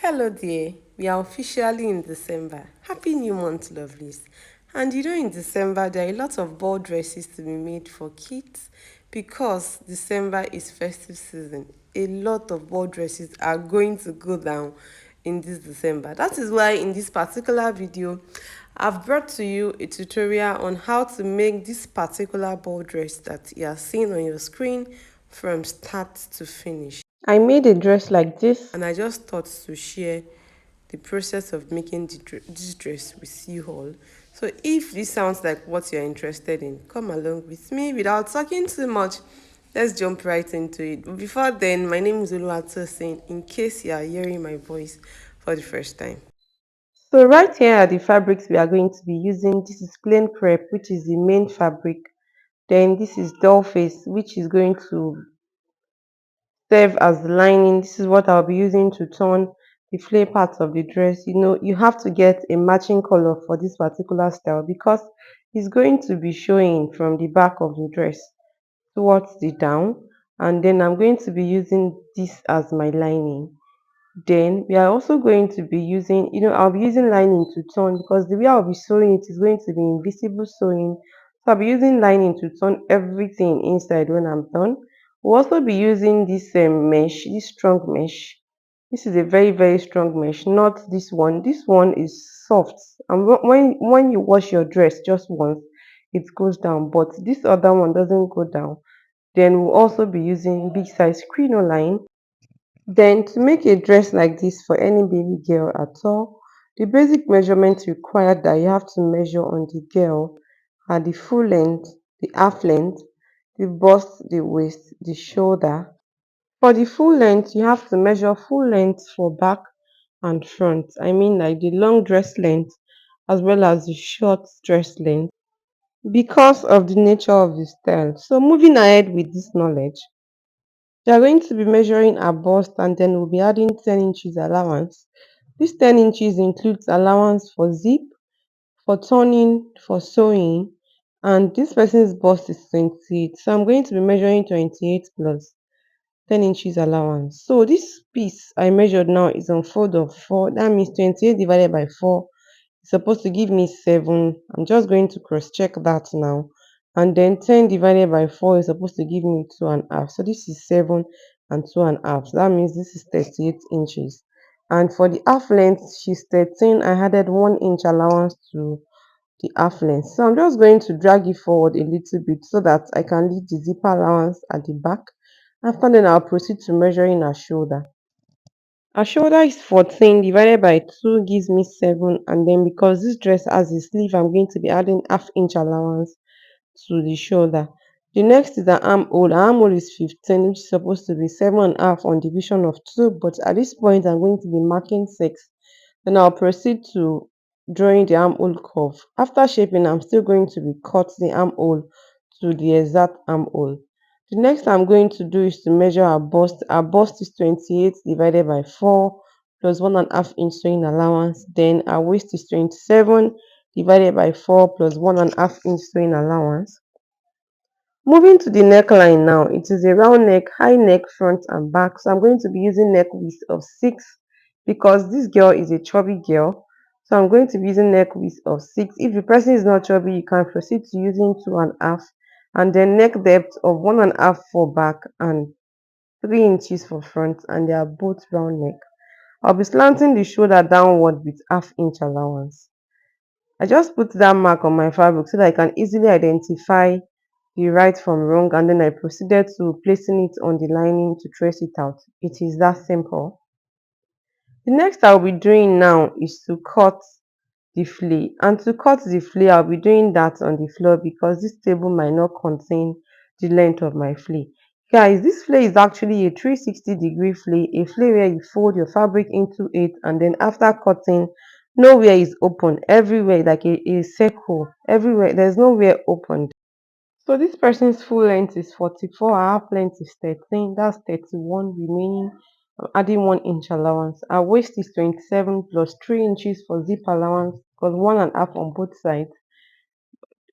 Hello dear, we are officially in December. Happy new month, lovelies. And in December there are a lot of ball dresses to be made for kids because December is festive season. A lot of ball dresses are going to go down in this December. That is why in this particular video, I've brought to you a tutorial on how to make this particular ball dress that you are seeing on your screen from start to finish. I made a dress like this and I just thought to share the process of making this dress with you all. So if this sounds like what you're interested in, come along with me without talking too much. Let's jump right into it. But before then, my name is Oluwatosin, in case you are hearing my voice for the first time. So right here are the fabrics we are going to be using. This is plain crepe, which is the main fabric. Then this is doll face, which is going to serve as the lining. This is what I'll be using to turn the flare parts of the dress. You have to get a matching color for this particular style because it's going to be showing from the back of the dress towards the down, and then I'm going to be using this as my lining. Then we are also going to be using, I'll be using lining to turn because the way I'll be sewing it is going to be invisible sewing. So I'll be using lining to turn everything inside when I'm done. We'll also be using this mesh, this strong mesh. This is a very, very strong mesh, not this one. This one is soft. And when you wash your dress just once, it goes down. But this other one doesn't go down. Then we'll also be using big size crinoline. Then to make a dress like this for any baby girl at all, the basic measurements required that you have to measure on the girl are the full length, the half length, the bust, the waist, the shoulder. For the full length, you have to measure full length for back and front. I mean like the long dress length as well as the short dress length because of the nature of the style. So moving ahead with this knowledge, they are going to be measuring our bust and then we'll be adding 10 inches allowance. This 10 inches includes allowance for zip, for turning, for sewing, and this person's bust is 28. So I'm going to be measuring 28 plus 10 inches allowance. So this piece I measured now is on fold of 4. That means 28 divided by 4 is supposed to give me 7. I'm just going to cross check that now. And then 10 divided by 4 is supposed to give me 2.5. So this is 7 and 2.5. So that means this is 38 inches. And for the half length, she's 13. I added 1 inch allowance to the half length. So I'm just going to drag it forward a little bit so that I can leave the zipper allowance at the back. After then, I'll proceed to measuring her shoulder. Her shoulder is 14 divided by 2 gives me 7, and then because this dress has a sleeve, I'm going to be adding half inch allowance to the shoulder. The next is the armhole. Her armhole is 15, which is supposed to be 7.5 on division of 2, but at this point I'm going to be marking 6. Then I'll proceed to drawing the armhole curve. After shaping, I'm still going to be cut the armhole to the exact armhole. The next I'm going to do is to measure our bust. Our bust is 28 divided by 4 plus 1.5 inch sewing allowance. Then our waist is 27 divided by 4 plus 1.5 inch sewing allowance. Moving to the neckline now, it is a round neck, high neck, front and back. So I'm going to be using neck width of 6 because this girl is a chubby girl. So I'm going to be using neck width of 6. If the person is not chubby, you can proceed to using 2.5, and then neck depth of 1.5 for back and 3 inches for front, and they are both round neck. I'll be slanting the shoulder downward with half inch allowance. I just put that mark on my fabric so that I can easily identify the right from wrong, and then I proceeded to placing it on the lining to trace it out. It is that simple. The next I'll be doing now is to cut the flea, and to cut the flea I'll be doing that on the floor because this table might not contain the length of my flea. Guys, this flea is actually a 360-degree flea, a flea where you fold your fabric into it, and then after cutting, nowhere is open, everywhere like a circle, everywhere, there's nowhere open. So this person's full length is 44, our half length is 13, that's 31 remaining. I'm adding 1 inch allowance. Our waist is 27 plus 3 inches for zip allowance because 1.5 on both sides.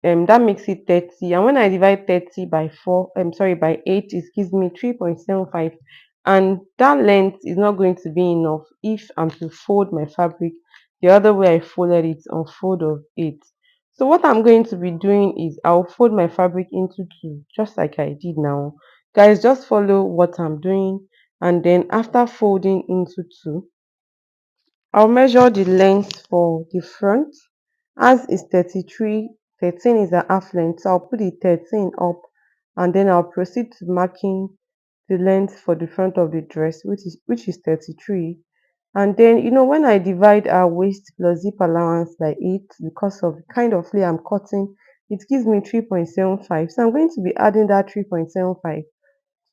That makes it 30. And when I divide 30 by 4, by 8, it gives me 3.75. and that length is not going to be enough if I'm to fold my fabric the other way I folded it on fold of 8. So what I'm going to be doing is I'll fold my fabric into two, just like I did now. Guys, just follow what I'm doing, and then after folding into two, I'll measure the length for the front. As is 33, 13 is a half length, so I'll put the 13 up, and then I'll proceed to marking the length for the front of the dress, which is 33. And then when I divide our waist plus zip allowance by 8, because of the kind of flare I'm cutting, it gives me 3.75. So I'm going to be adding that 3.75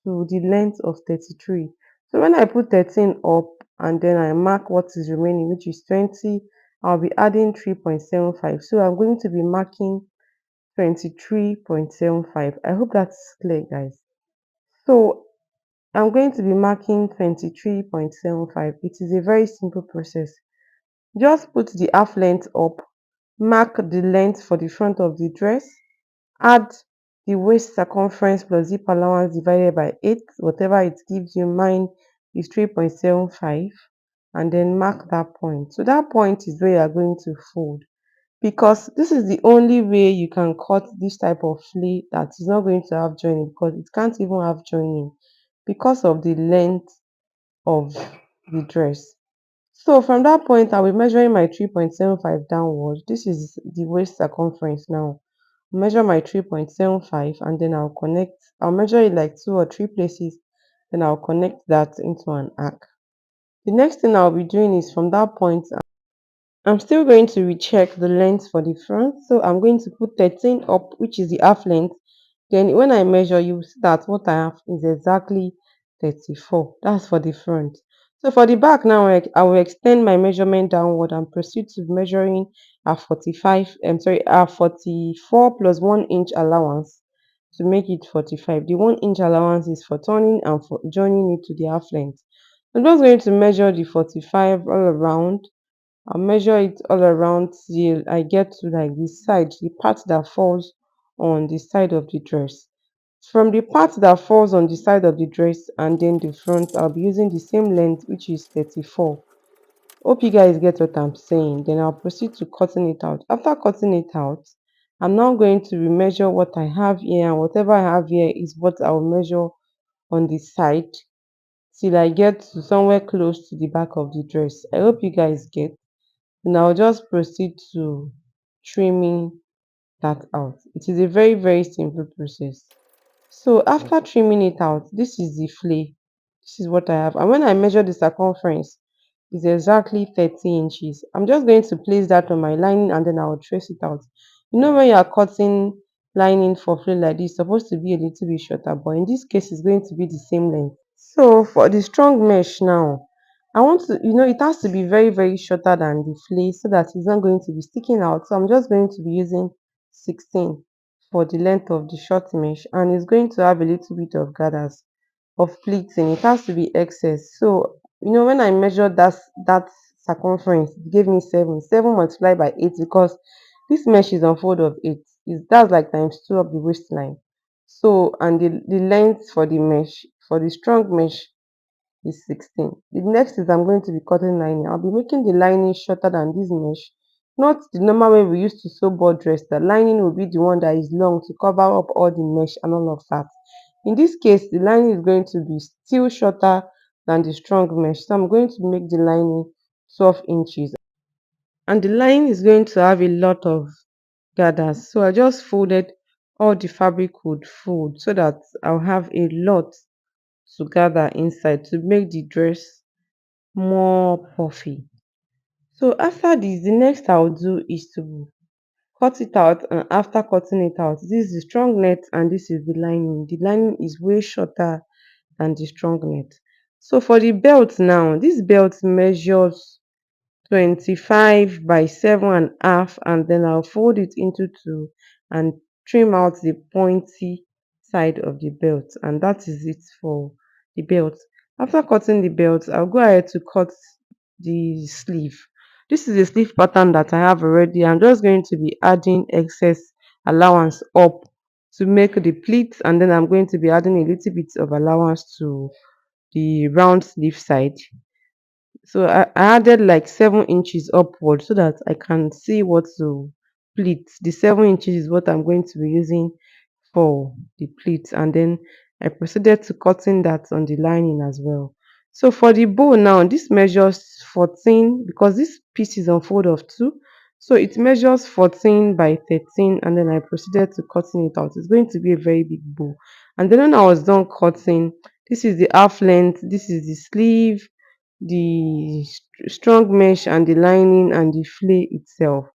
to the length of 33. So when I put 13 up and then I mark what is remaining, which is 20, I'll be adding 3.75. So I'm going to be marking 23.75. I hope that's clear, guys. So I'm going to be marking 23.75. It is a very simple process. Just put the half length up, mark the length for the front of the dress, add the waist circumference plus zip allowance divided by 8, whatever it gives you. Mine is 3.75, and then mark that point. So that point is where you are going to fold, because this is the only way you can cut this type of flea that is not going to have joining, because it can't even have joining because of the length of the dress. So from that point, I'll be measuring my 3.75 downward. This is the waist circumference now. Measure my 3.75, and then I'll measure it like two or three places, then I'll connect that into an arc. The next thing I'll be doing is from that point, I'm still going to recheck the length for the front. So I'm going to put 13 up, which is the half length. Then when I measure, you will see that what I have is exactly 34. That's for the front. So for the back now, I will extend my measurement downward and proceed to measuring a 45, a 44 plus 1 inch allowance to make it 45. The 1 inch allowance is for turning and for joining it to the half length. I'm just going to measure the 45 all around. I'll measure it all around till I get to like this side, the part that falls on the side of the dress. From the part that falls on the side of the dress and then the front, I'll be using the same length, which is 34. Hope you guys get what I'm saying. Then I'll proceed to cutting it out. After cutting it out, I'm now going to remeasure what I have here, and whatever I have here is what I'll measure on the side till I get to somewhere close to the back of the dress. I hope you guys get. And I'll just proceed to trimming that out. It is a very, very simple process. So after trimming it out, this is the flay. This is what I have. And when I measure the circumference, it's exactly 30 inches. I'm just going to place that on my lining, and then I'll trace it out. When you are cutting lining for flay like this, it's supposed to be a little bit shorter, but in this case, it's going to be the same length. So for the strong mesh now, I want to, it has to be very, very shorter than the flay so that it's not going to be sticking out. So I'm just going to be using 16 for the length of the short mesh, and it's going to have a little bit of gathers of pleating. It has to be excess. So when I measured that circumference, it gave me 7. 7 multiplied by 8, because this mesh is on fold of 8. That's like times 2 of the waistline. So, and the length for the mesh, for the strong mesh, is 16. The next is I'm going to be cutting lining. I'll be making the lining shorter than this mesh. Not the normal way we used to sew board dress. The lining will be the one that is long to cover up all the mesh and all of that. In this case, the lining is going to be still shorter than the strong mesh. So I'm going to make the lining 12 inches. And the lining is going to have a lot of gathers. So I just folded all the fabric would fold so that I'll have a lot to gather inside to make the dress more puffy. So after this, the next I'll do is to cut it out, and after cutting it out, this is the strong net and this is the lining. The lining is way shorter than the strong net. So for the belt now, this belt measures 25 by 7.5, and then I'll fold it into two and trim out the pointy side of the belt, and that is it for the belt. After cutting the belt, I'll go ahead to cut the sleeve. This is a sleeve pattern that I have already. I'm just going to be adding excess allowance up to make the pleats, and then I'm going to be adding a little bit of allowance to the round sleeve side. So I added like 7 inches upward so that I can see what to pleat. The 7 inches is what I'm going to be using for the pleats, and then I proceeded to cutting that on the lining as well. So for the bow now, this measures 14 because this piece is on fold of 2. So it measures 14 by 13, and then I proceeded to cutting it out. It's going to be a very big bow. And then when I was done cutting, this is the half length, this is the sleeve, the strong mesh and the lining and the flay itself.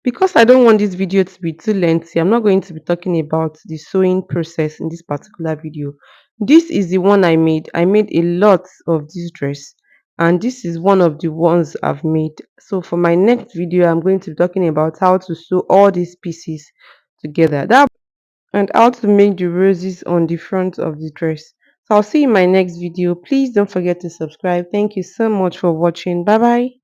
Because I don't want this video to be too lengthy, I'm not going to be talking about the sewing process in this particular video. This is the one I made. I made a lot of this dress, and this is one of the ones I've made. So for my next video, I'm going to be talking about how to sew all these pieces together. And how to make the roses on the front of the dress. So I'll see you in my next video. Please don't forget to subscribe. Thank you so much for watching. Bye bye.